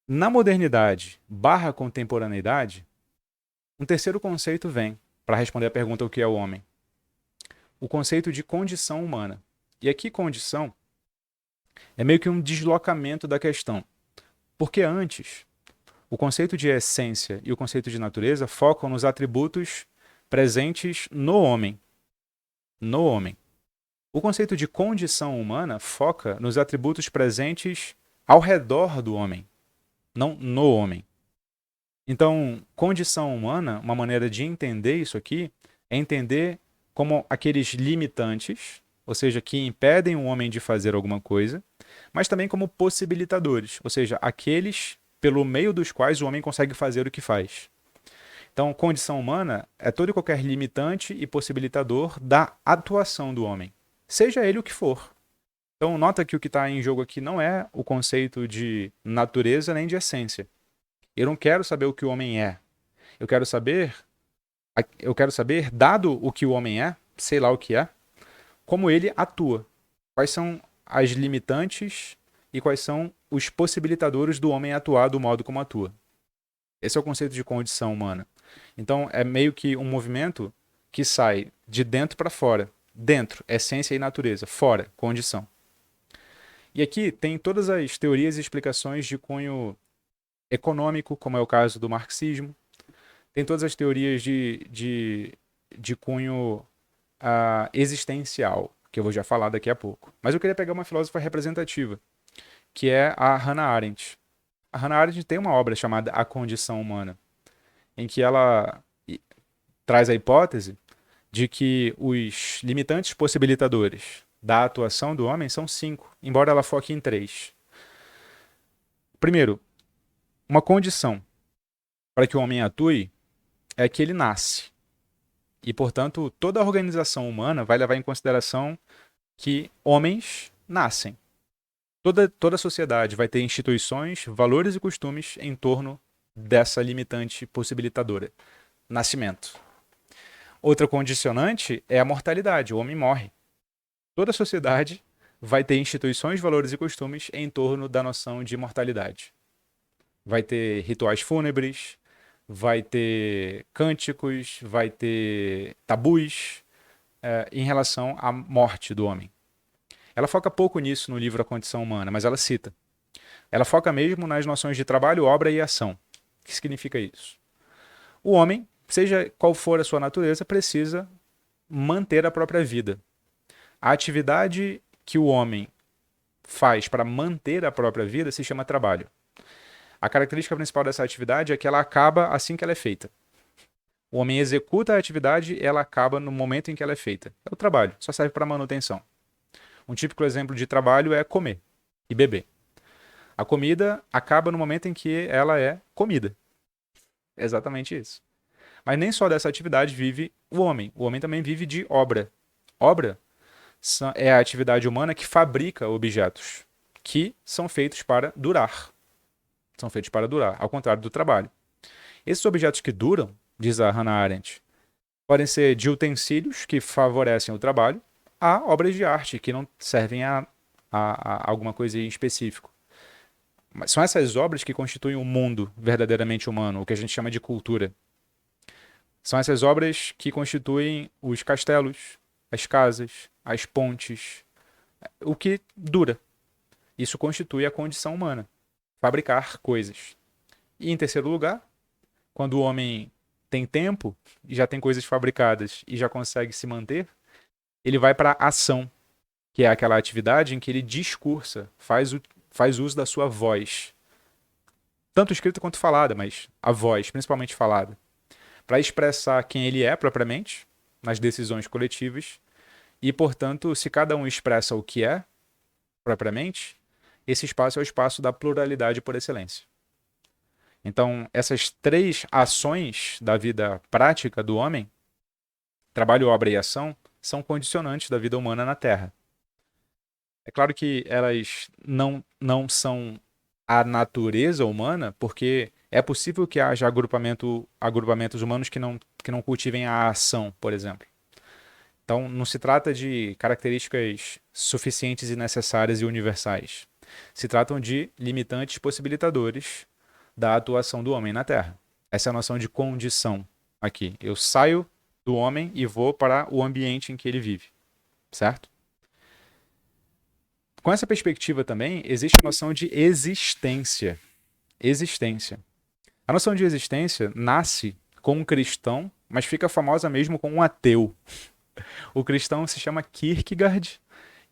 na modernidade barra contemporaneidade, Um terceiro conceito vem para responder a pergunta o que é o homem. O conceito de condição humana. E aqui condição é meio que um deslocamento da questão. Porque antes, o conceito de essência e o conceito de natureza focam nos atributos presentes no homem. No homem. O conceito de condição humana foca nos atributos presentes ao redor do homem, não no homem. Então, condição humana, uma maneira de entender isso aqui, é entender como aqueles limitantes, ou seja, que impedem o homem de fazer alguma coisa, mas também como possibilitadores, ou seja, aqueles pelo meio dos quais o homem consegue fazer o que faz. Então, condição humana é todo e qualquer limitante e possibilitador da atuação do homem, seja ele o que for. Então, nota que o que está em jogo aqui não é o conceito de natureza nem de essência. Eu não quero saber o que o homem é. Eu quero saber, dado o que o homem é, sei lá o que é, como ele atua. Quais são as limitantes e quais são os possibilitadores do homem atuar do modo como atua. Esse é o conceito de condição humana. Então, é meio que um movimento que sai de dentro para fora. Dentro, essência e natureza. Fora, condição. E aqui tem todas as teorias e explicações de cunho econômico, como é o caso do marxismo. Tem todas as teorias de cunho existencial, que eu vou já falar daqui a pouco. Mas eu queria pegar uma filósofa representativa, que é a Hannah Arendt. A Hannah Arendt tem uma obra chamada A Condição Humana, em que ela traz a hipótese de que os limitantes possibilitadores da atuação do homem são 5, embora ela foque em 3. Primeiro, uma condição para que o homem atue é que ele nasce. E, portanto, toda a organização humana vai levar em consideração que homens nascem. Toda a sociedade vai ter instituições, valores e costumes em torno dessa limitante possibilitadora. Nascimento. Outra condicionante é a mortalidade. O homem morre. Toda a sociedade vai ter instituições, valores e costumes em torno da noção de mortalidade. Vai ter rituais fúnebres, vai ter cânticos, vai ter tabus em relação à morte do homem. Ela foca pouco nisso no livro A Condição Humana, mas ela cita. Ela foca mesmo nas noções de trabalho, obra e ação. O que significa isso? O homem, seja qual for a sua natureza, precisa manter a própria vida. A atividade que o homem faz para manter a própria vida se chama trabalho. A característica principal dessa atividade é que ela acaba assim que ela é feita. O homem executa a atividade e ela acaba no momento em que ela é feita. É o trabalho, só serve para manutenção. Um típico exemplo de trabalho é comer e beber. A comida acaba no momento em que ela é comida. É exatamente isso. Mas nem só dessa atividade vive o homem. O homem também vive de obra. Obra é a atividade humana que fabrica objetos que são feitos para durar. São feitos para durar, ao contrário do trabalho. Esses objetos que duram, diz a Hannah Arendt, podem ser de utensílios que favorecem o trabalho a obras de arte que não servem a alguma coisa em específico. Mas são essas obras que constituem o mundo verdadeiramente humano, o que a gente chama de cultura. São essas obras que constituem os castelos, as casas, as pontes, o que dura. Isso constitui a condição humana, fabricar coisas. E em terceiro lugar, quando o homem tem tempo e já tem coisas fabricadas e já consegue se manter, ele vai para a ação, que é aquela atividade em que ele discursa, faz uso da sua voz. Tanto escrita quanto falada, mas a voz, principalmente falada. Para expressar quem ele é propriamente, nas decisões coletivas, e, portanto, se cada um expressa o que é propriamente, esse espaço é o espaço da pluralidade por excelência. Então, essas 3 ações da vida prática do homem, trabalho, obra e ação, são condicionantes da vida humana na Terra. É claro que elas não são a natureza humana, porque é possível que haja agrupamentos humanos que não cultivem a ação, por exemplo. Então, não se trata de características suficientes e necessárias e universais. Se tratam de limitantes possibilitadores da atuação do homem na Terra. Essa é a noção de condição. aqui. Eu saio do homem e vou para o ambiente em que ele vive, certo? Com essa perspectiva também, existe a noção de existência. Existência. A noção de existência nasce com um cristão, mas fica famosa mesmo com um ateu. O cristão se chama Kierkegaard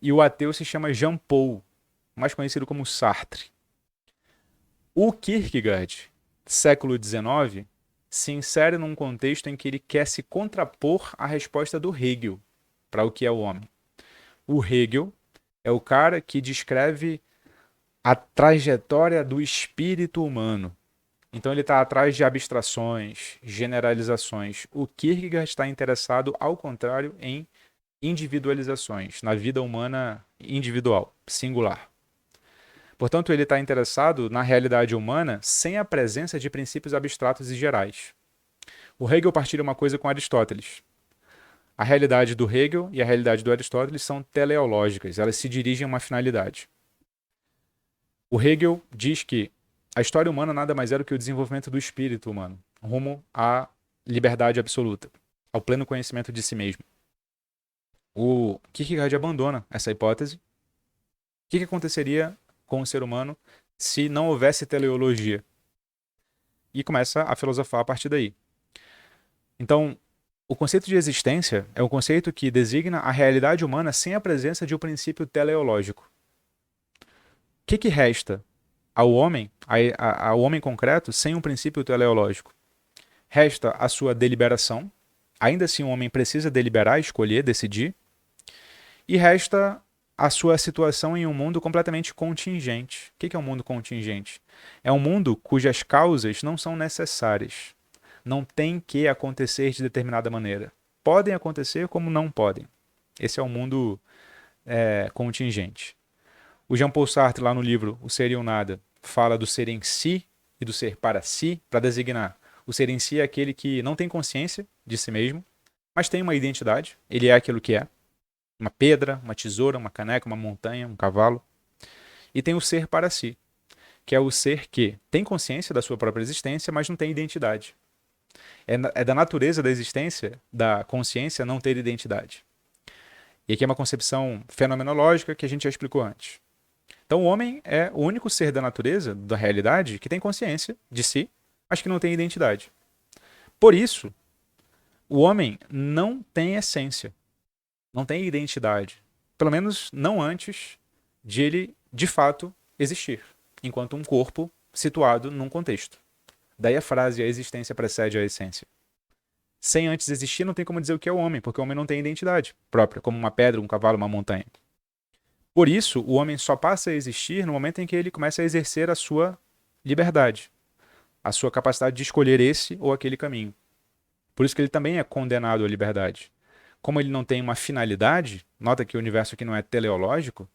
e o ateu se chama Jean Paul, mais conhecido como Sartre. O Kierkegaard, século XIX, se insere num contexto em que ele quer se contrapor à resposta do Hegel para o que é o homem. O Hegel é o cara que descreve a trajetória do espírito humano. Então ele está atrás de abstrações, generalizações. O Kierkegaard está interessado, ao contrário, em individualizações, na vida humana individual, singular. Portanto, ele está interessado na realidade humana sem a presença de princípios abstratos e gerais. O Hegel partilha uma coisa com Aristóteles. A realidade do Hegel e a realidade do Aristóteles são teleológicas, elas se dirigem a uma finalidade. O Hegel diz que a história humana nada mais é do que o desenvolvimento do espírito humano, rumo à liberdade absoluta, ao pleno conhecimento de si mesmo. O Kierkegaard abandona essa hipótese. O que aconteceria com o ser humano se não houvesse teleologia? E começa a filosofar a partir daí. Então, o conceito de existência é um conceito que designa a realidade humana sem a presença de um princípio teleológico. O que resta ao homem, ao homem concreto, sem um princípio teleológico? Resta a sua deliberação. Ainda assim, o homem precisa deliberar, escolher, decidir. E resta a sua situação em um mundo completamente contingente. O que é um mundo contingente? É um mundo cujas causas não são necessárias. Não tem que acontecer de determinada maneira. Podem acontecer como não podem. Esse é o mundo contingente. O Jean-Paul Sartre, lá no livro O Ser e o Nada, fala do ser em si e do ser para si, para designar. O ser em si é aquele que não tem consciência de si mesmo, mas tem uma identidade. Ele é aquilo que é. Uma pedra, uma tesoura, uma caneca, uma montanha, um cavalo. E tem o ser para si, que é o ser que tem consciência da sua própria existência, mas não tem identidade. É da natureza da existência, da consciência, não ter identidade. E aqui é uma concepção fenomenológica que a gente já explicou antes. Então o homem é o único ser da natureza, da realidade, que tem consciência de si, mas que não tem identidade. Por isso, o homem não tem essência, não tem identidade. Pelo menos não antes de ele, de fato, existir, enquanto um corpo situado num contexto. Daí a frase, a existência precede a essência. Sem antes existir, não tem como dizer o que é o homem, porque o homem não tem identidade própria, como uma pedra, um cavalo, uma montanha. Por isso, o homem só passa a existir no momento em que ele começa a exercer a sua liberdade, a sua capacidade de escolher esse ou aquele caminho. Por isso que ele também é condenado à liberdade. Como ele não tem uma finalidade, nota que o universo aqui não é teleológico,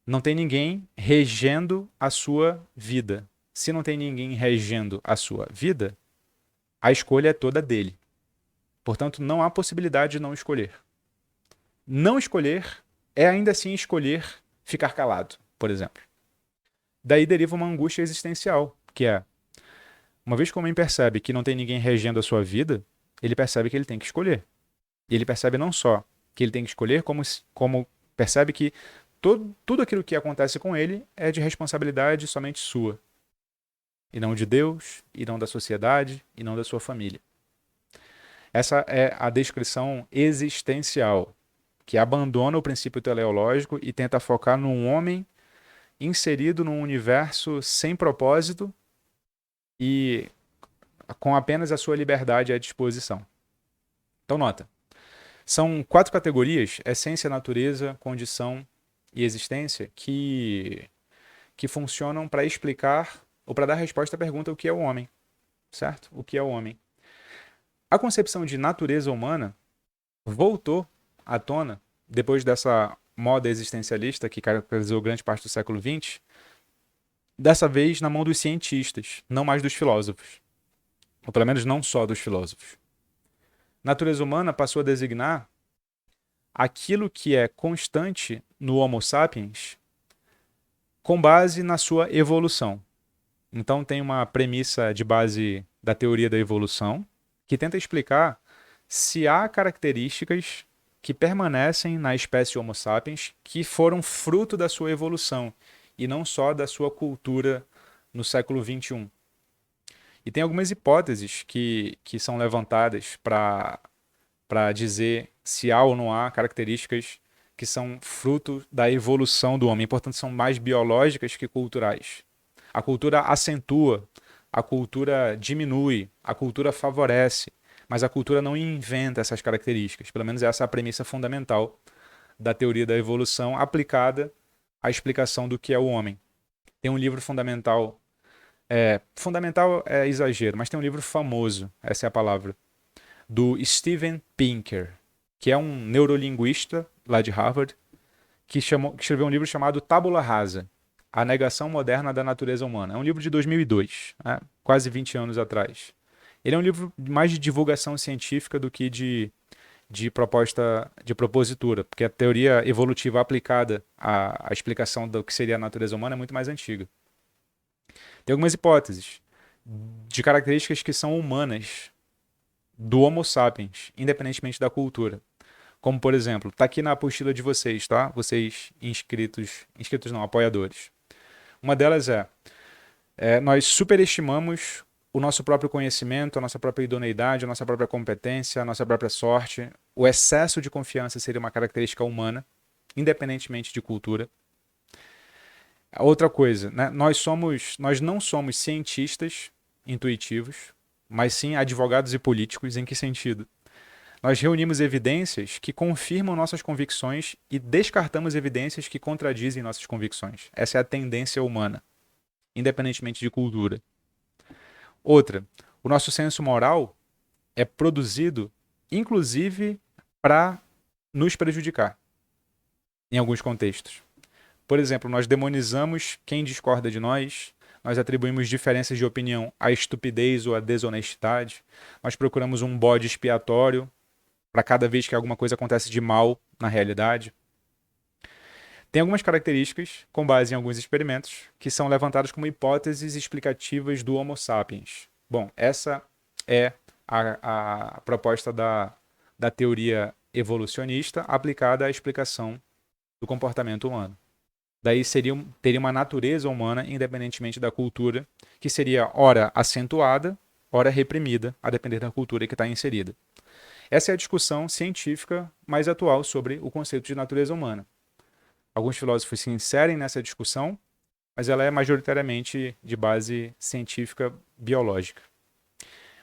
não tem ninguém regendo a sua vida. Se não tem ninguém regendo a sua vida, a escolha é toda dele. Portanto, não há possibilidade de não escolher. Não escolher é ainda assim escolher ficar calado, por exemplo. Daí deriva uma angústia existencial, que é, uma vez que o homem percebe que não tem ninguém regendo a sua vida, ele percebe que ele tem que escolher. E ele percebe não só que ele tem que escolher, como percebe que tudo aquilo que acontece com ele é de responsabilidade somente sua. E não de Deus, e não da sociedade, e não da sua família. Essa é a descrição existencial, que abandona o princípio teleológico e tenta focar num homem inserido num universo sem propósito e com apenas a sua liberdade à disposição. Então nota, são 4 categorias, essência, natureza, condição e existência, que funcionam para explicar ou para dar resposta à pergunta o que é o homem, certo? O que é o homem? A concepção de natureza humana voltou à tona depois dessa moda existencialista que caracterizou grande parte do século XX, dessa vez na mão dos cientistas, não mais dos filósofos. Ou pelo menos não só dos filósofos. Natureza humana passou a designar aquilo que é constante no Homo sapiens com base na sua evolução. Então tem uma premissa de base da teoria da evolução, que tenta explicar se há características que permanecem na espécie Homo sapiens que foram fruto da sua evolução e não só da sua cultura no século XXI. E tem algumas hipóteses que são levantadas para dizer se há ou não há características que são fruto da evolução do homem, portanto são mais biológicas que culturais. A cultura acentua, a cultura diminui, a cultura favorece, mas a cultura não inventa essas características. Pelo menos essa é a premissa fundamental da teoria da evolução aplicada à explicação do que é o homem. Tem um livro fundamental, fundamental é exagero, mas tem um livro famoso, essa é a palavra, do Steven Pinker, que é um neurolinguista lá de Harvard, que escreveu um livro chamado Tábula Rasa, A Negação Moderna da Natureza Humana. É um livro de 2002, né? Quase 20 anos atrás. Ele é um livro mais de divulgação científica do que de proposta de propositura, porque a teoria evolutiva aplicada à explicação do que seria a natureza humana é muito mais antiga. Tem algumas hipóteses de características que são humanas do Homo sapiens, independentemente da cultura. Como, por exemplo, está aqui na apostila de vocês, tá? Vocês inscritos não, apoiadores. Uma delas nós superestimamos o nosso próprio conhecimento, a nossa própria idoneidade, a nossa própria competência, a nossa própria sorte. O excesso de confiança seria uma característica humana, independentemente de cultura. Outra coisa, né? Nós não somos cientistas intuitivos, mas sim advogados e políticos. Em que sentido? Nós reunimos evidências que confirmam nossas convicções e descartamos evidências que contradizem nossas convicções. Essa é a tendência humana, independentemente de cultura. Outra, o nosso senso moral é produzido, inclusive, para nos prejudicar, em alguns contextos. Por exemplo, nós demonizamos quem discorda de nós atribuímos diferenças de opinião à estupidez ou à desonestidade, nós procuramos um bode expiatório para cada vez que alguma coisa acontece de mal na realidade. Tem algumas características, com base em alguns experimentos, que são levantadas como hipóteses explicativas do Homo sapiens. Bom, essa é a proposta da teoria evolucionista aplicada à explicação do comportamento humano. Daí teria uma natureza humana, independentemente da cultura, que seria ora acentuada, ora reprimida, a depender da cultura que está inserida. Essa é a discussão científica mais atual sobre o conceito de natureza humana. Alguns filósofos se inserem nessa discussão, mas ela é majoritariamente de base científica biológica.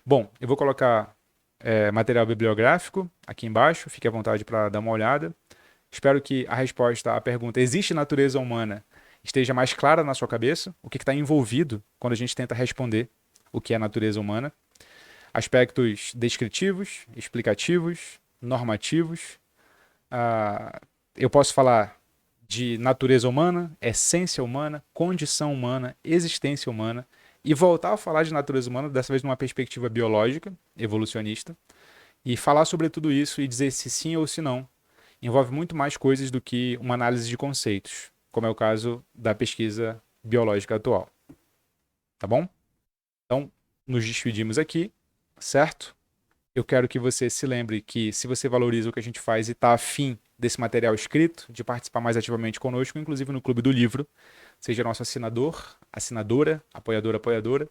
Bom, eu vou colocar material bibliográfico aqui embaixo, fique à vontade para dar uma olhada. Espero que a resposta à pergunta existe natureza humana esteja mais clara na sua cabeça, o que está envolvido quando a gente tenta responder o que é natureza humana. Aspectos descritivos, explicativos, normativos. Eu posso falar de natureza humana, essência humana, condição humana, existência humana, e voltar a falar de natureza humana, dessa vez numa perspectiva biológica, evolucionista, e falar sobre tudo isso e dizer se sim ou se não. Envolve muito mais coisas do que uma análise de conceitos, como é o caso da pesquisa biológica atual. Tá bom? Então, nos despedimos aqui, certo? Eu quero que você se lembre que se você valoriza o que a gente faz e está afim desse material escrito, de participar mais ativamente conosco, inclusive no Clube do Livro, seja nosso assinador, assinadora, apoiadora.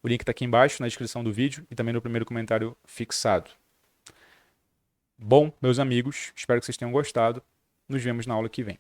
O link está aqui embaixo na descrição do vídeo e também no primeiro comentário fixado. Bom, meus amigos, espero que vocês tenham gostado. Nos vemos na aula que vem.